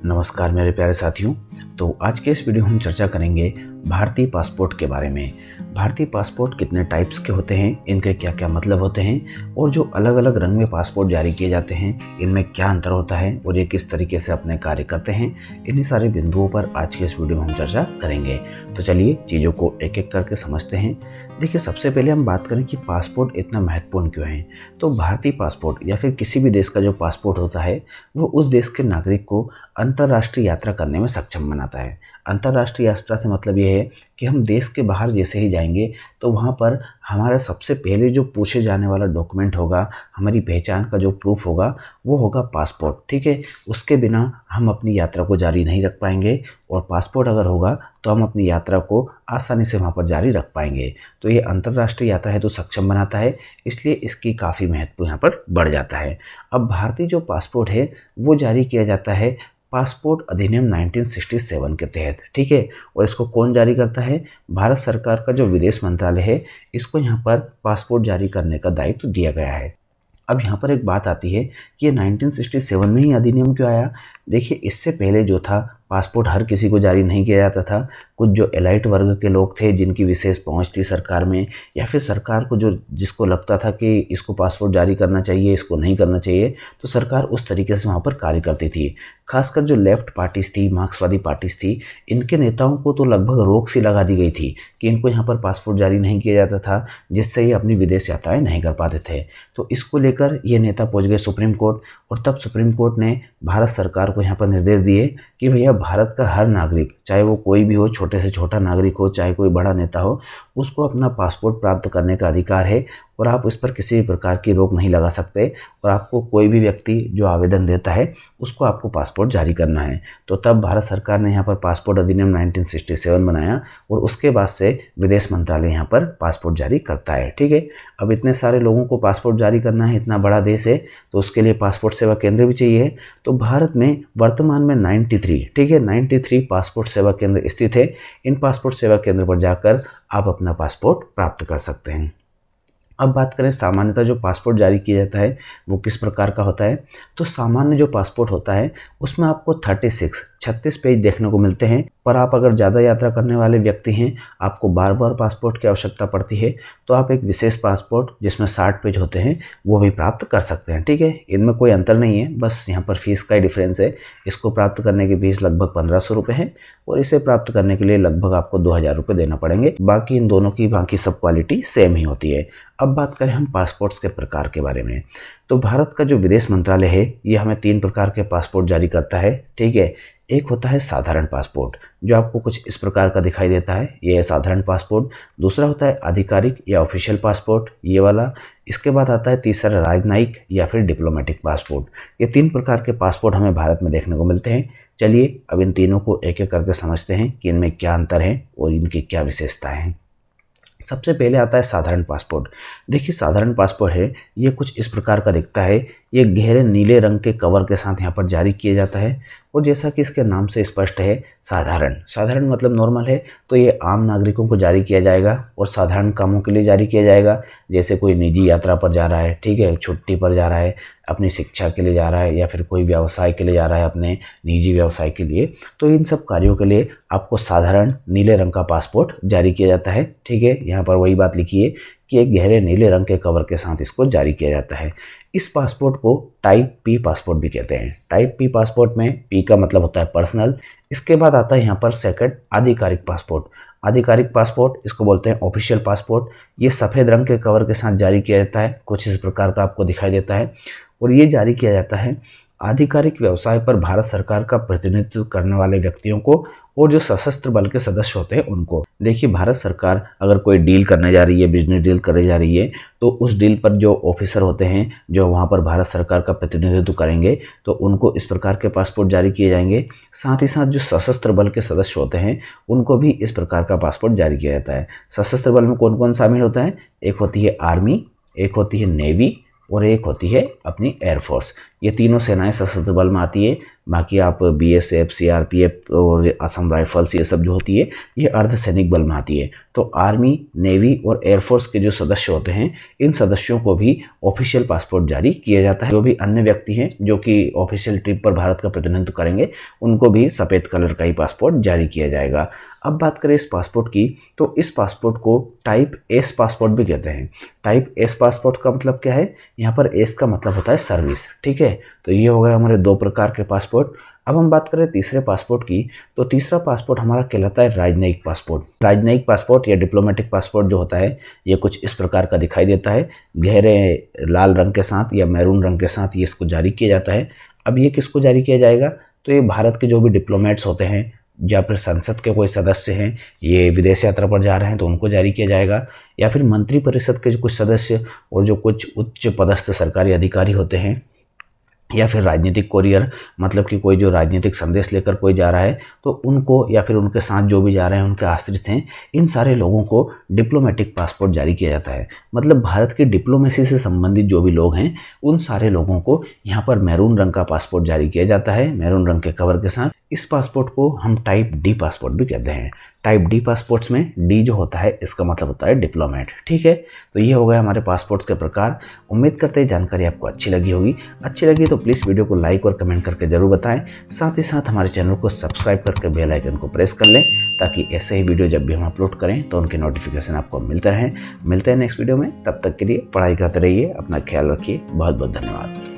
नमस्कार मेरे प्यारे साथियों। तो आज के इस वीडियो में हम चर्चा करेंगे भारतीय पासपोर्ट के बारे में। भारतीय पासपोर्ट कितने टाइप्स के होते हैं, इनके क्या क्या मतलब होते हैं और जो अलग अलग रंग में पासपोर्ट जारी किए जाते हैं इनमें क्या अंतर होता है और ये किस तरीके से अपने कार्य करते हैं, इन्हीं सारे बिंदुओं पर आज के इस वीडियो में हम चर्चा करेंगे। तो चलिए चीज़ों को एक एक करके समझते हैं। देखिए, सबसे पहले हम बात करें कि पासपोर्ट इतना महत्वपूर्ण क्यों है। तो भारतीय पासपोर्ट या फिर किसी भी देश का जो पासपोर्ट होता है वो उस देश के नागरिक को अंतर्राष्ट्रीय यात्रा करने में सक्षम बनाता है। अंतर्राष्ट्रीय यात्रा से मतलब ये है कि हम देश के बाहर जैसे ही जाएंगे तो वहाँ पर हमारा सबसे पहले जो पूछे जाने वाला डॉक्यूमेंट होगा, हमारी पहचान का जो प्रूफ होगा वो होगा पासपोर्ट। ठीक है, उसके बिना हम अपनी यात्रा को जारी नहीं रख पाएंगे और पासपोर्ट अगर होगा तो हम अपनी यात्रा को आसानी से वहाँ पर जारी रख पाएंगे। तो ये अंतर्राष्ट्रीय यात्रा है तो सक्षम बनाता है, इसलिए इसकी काफ़ी महत्व यहाँ पर बढ़ जाता है। अब भारतीय जो पासपोर्ट है वो जारी किया जाता है पासपोर्ट अधिनियम 1967 के तहत। ठीक है, और इसको कौन जारी करता है? भारत सरकार का जो विदेश मंत्रालय है, इसको यहाँ पर पासपोर्ट जारी करने का दायित्व दिया गया है। अब यहाँ पर एक बात आती है कि ये 1967 में ही अधिनियम क्यों आया। देखिए, इससे पहले जो था पासपोर्ट हर किसी को जारी नहीं किया जाता था। कुछ जो एलाइट वर्ग के लोग थे जिनकी विशेष पहुंच थी सरकार में, या फिर सरकार को जो जिसको लगता था कि इसको पासपोर्ट जारी करना चाहिए, इसको नहीं करना चाहिए, तो सरकार उस तरीके से वहाँ पर कार्य करती थी। खासकर जो लेफ्ट पार्टीज थी, मार्क्सवादी पार्टीज थी, इनके नेताओं को तो लगभग रोक सी लगा दी गई थी कि इनको यहाँ पर पासपोर्ट जारी नहीं किया जाता था, जिससे ये अपनी विदेश यात्राएं नहीं कर पाते थे। तो इसको लेकर ये नेता पहुँच गए सुप्रीम कोर्ट, और तब सुप्रीम कोर्ट ने भारत सरकार को यहाँ पर निर्देश दिए कि भैया भारत का हर नागरिक, चाहे वो कोई भी हो, छोटे से छोटा नागरिक हो, चाहे कोई बड़ा नेता हो, उसको अपना पासपोर्ट प्राप्त करने का अधिकार है और आप इस पर किसी भी प्रकार की रोक नहीं लगा सकते। और आपको कोई भी व्यक्ति जो आवेदन देता है उसको आपको पासपोर्ट जारी करना है। तो तब भारत सरकार ने यहाँ पर पासपोर्ट अधिनियम 1967 बनाया और उसके बाद से विदेश मंत्रालय यहाँ पर पासपोर्ट जारी करता है। ठीक है, अब इतने सारे लोगों को पासपोर्ट जारी करना है, इतना बड़ा देश है, तो उसके लिए पासपोर्ट सेवा केंद्र भी चाहिए। तो भारत में वर्तमान में 93, ठीक है, 93 पासपोर्ट सेवा केंद्र स्थित है। इन पासपोर्ट सेवा केंद्र पर जाकर आप अपना पासपोर्ट प्राप्त कर सकते हैं। अब बात करें सामान्यतः जो पासपोर्ट जारी किया जाता है वो किस प्रकार का होता है। तो सामान्य जो पासपोर्ट होता है उसमें आपको 36 पेज देखने को मिलते हैं। पर आप अगर ज़्यादा यात्रा करने वाले व्यक्ति हैं, आपको बार बार पासपोर्ट की आवश्यकता पड़ती है, तो आप एक विशेष पासपोर्ट जिसमें 60 पेज होते हैं वो भी प्राप्त कर सकते हैं। ठीक है, इनमें कोई अंतर नहीं है, बस यहाँ पर फीस का ही डिफरेंस है। इसको प्राप्त करने की फीस लगभग 1500 रुपये है और इसे प्राप्त करने के लिए लगभग आपको 2000 रुपये देना पड़ेंगे। बाकी इन दोनों की बाकी सब क्वालिटी सेम ही होती है। अब बात करें हम पासपोर्ट्स के प्रकार के बारे में। तो भारत का जो विदेश मंत्रालय है ये हमें 3 प्रकार के पासपोर्ट जारी करता है। ठीक है, एक होता है साधारण पासपोर्ट जो आपको कुछ इस प्रकार का दिखाई देता है, ये है साधारण पासपोर्ट। दूसरा होता है आधिकारिक या ऑफिशियल पासपोर्ट, ये वाला। इसके बाद आता है तीसरा राजनयिक या फिर डिप्लोमेटिक पासपोर्ट। ये 3 प्रकार के पासपोर्ट हमें भारत में देखने को मिलते हैं। चलिए अब इन तीनों को एक एक करके समझते हैं कि इनमें क्या अंतर है और इनकी क्या विशेषताएँ हैं। सबसे पहले आता है साधारण पासपोर्ट। देखिए, साधारण पासपोर्ट है ये कुछ इस प्रकार का दिखता है। ये गहरे नीले रंग के कवर के साथ यहाँ पर जारी किया जाता है और जैसा कि इसके नाम से स्पष्ट है, साधारण मतलब नॉर्मल है, तो ये आम नागरिकों को जारी किया जाएगा और साधारण कामों के लिए जारी किया जाएगा। जैसे कोई निजी यात्रा पर जा रहा है, ठीक है, छुट्टी पर जा रहा है, अपनी शिक्षा के लिए जा रहा है, या फिर कोई व्यवसाय के लिए जा रहा है, अपने निजी व्यवसाय के लिए, तो इन सब कार्यों के लिए आपको साधारण नीले रंग का पासपोर्ट जारी किया जाता है। ठीक है, यहाँ पर वही बात लिखी है कि एक गहरे नीले रंग के कवर के साथ इसको जारी किया जाता है। इस पासपोर्ट को टाइप पी पासपोर्ट भी कहते हैं। टाइप पी पासपोर्ट में पी का मतलब होता है पर्सनल। इसके बाद आता है यहाँ पर सेकंड आधिकारिक पासपोर्ट। आधिकारिक पासपोर्ट इसको बोलते हैं ऑफिशियल पासपोर्ट। ये सफ़ेद रंग के कवर के साथ जारी किया जाता है, कुछ इस प्रकार का आपको दिखाई देता है, और ये जारी किया जाता है आधिकारिक व्यवसाय पर भारत सरकार का प्रतिनिधित्व करने वाले व्यक्तियों को और जो सशस्त्र बल के सदस्य होते हैं उनको। देखिए, भारत सरकार अगर कोई डील करने जा रही है, बिजनेस डील करने जा रही है, तो उस डील पर जो ऑफिसर होते हैं जो वहाँ पर भारत सरकार का प्रतिनिधित्व करेंगे, तो उनको इस प्रकार के पासपोर्ट जारी किए जाएंगे। साथ ही साथ जो सशस्त्र बल के सदस्य होते हैं उनको भी इस प्रकार का पासपोर्ट जारी किया जाता है। सशस्त्र बल में कौन कौन शामिल होता है? एक होती है आर्मी, एक होती है नेवी, और एक होती है अपनी एयरफोर्स। ये तीनों सेनाएं सशस्त्र बल में आती है। बाकी आप BSF, CRPF और असम राइफल्स ये सब जो होती है ये अर्धसैनिक बल में आती है। तो आर्मी, नेवी और एयरफोर्स के जो सदस्य होते हैं इन सदस्यों को भी ऑफिशियल पासपोर्ट जारी किया जाता है। जो भी अन्य व्यक्ति हैं जो कि ऑफिशियल ट्रिप पर भारत का प्रतिनिधित्व करेंगे उनको भी सफ़ेद कलर का ही पासपोर्ट जारी किया जाएगा। अब बात करें इस पासपोर्ट की, तो इस पासपोर्ट को टाइप एस पासपोर्ट भी कहते हैं। टाइप एस पासपोर्ट का मतलब क्या है, यहाँ पर एस का मतलब होता है सर्विस। ठीक है, तो ये हो गए हमारे दो प्रकार के पासपोर्ट। अब हम बात करें तीसरे पासपोर्ट की, तो तीसरा पासपोर्ट हमारा कहलाता है राजनयिक पासपोर्ट। राजनयिक पासपोर्ट या डिप्लोमेटिक पासपोर्ट जो होता है ये कुछ इस प्रकार का दिखाई देता है। गहरे लाल रंग के साथ या मैरून रंग के साथ ये इसको जारी किया जाता है। अब ये किसको जारी किया जाएगा, तो ये भारत के जो भी डिप्लोमेट्स होते हैं या फिर संसद के कोई सदस्य हैं, ये विदेश यात्रा पर जा रहे हैं तो उनको जारी किया जाएगा, या फिर मंत्रिपरिषद के जो कुछ सदस्य और जो कुछ उच्च पदस्थ सरकारी अधिकारी होते हैं, या फिर राजनीतिक कोरियर, मतलब कि कोई जो राजनीतिक संदेश लेकर कोई जा रहा है तो उनको, या फिर उनके साथ जो भी जा रहे हैं उनके आश्रित हैं, इन सारे लोगों को डिप्लोमेटिक पासपोर्ट जारी किया जाता है। मतलब भारत की डिप्लोमेसी से संबंधित जो भी लोग हैं उन सारे लोगों को यहाँ पर मैरून रंग का पासपोर्ट जारी किया जाता है, मैरून रंग के कवर के साथ। इस पासपोर्ट को हम टाइप डी पासपोर्ट भी कहते हैं। टाइप डी पासपोर्ट्स में डी जो होता है इसका मतलब होता है डिप्लोमेट। ठीक है, तो ये हो गए हमारे पासपोर्ट्स के प्रकार। उम्मीद करते हैं जानकारी आपको अच्छी लगी होगी। अच्छी लगी तो प्लीज़ वीडियो को लाइक और कमेंट करके ज़रूर बताएं। साथ ही साथ हमारे चैनल को सब्सक्राइब करके बेल आइकन को प्रेस कर लें ताकि ऐसे ही वीडियो जब भी हम अपलोड करें तो उनके नोटिफिकेशन आपको मिलते रहें। मिलते हैं नेक्स्ट वीडियो में, तब तक के लिए पढ़ाई करते रहिए, अपना ख्याल रखिए। बहुत बहुत धन्यवाद।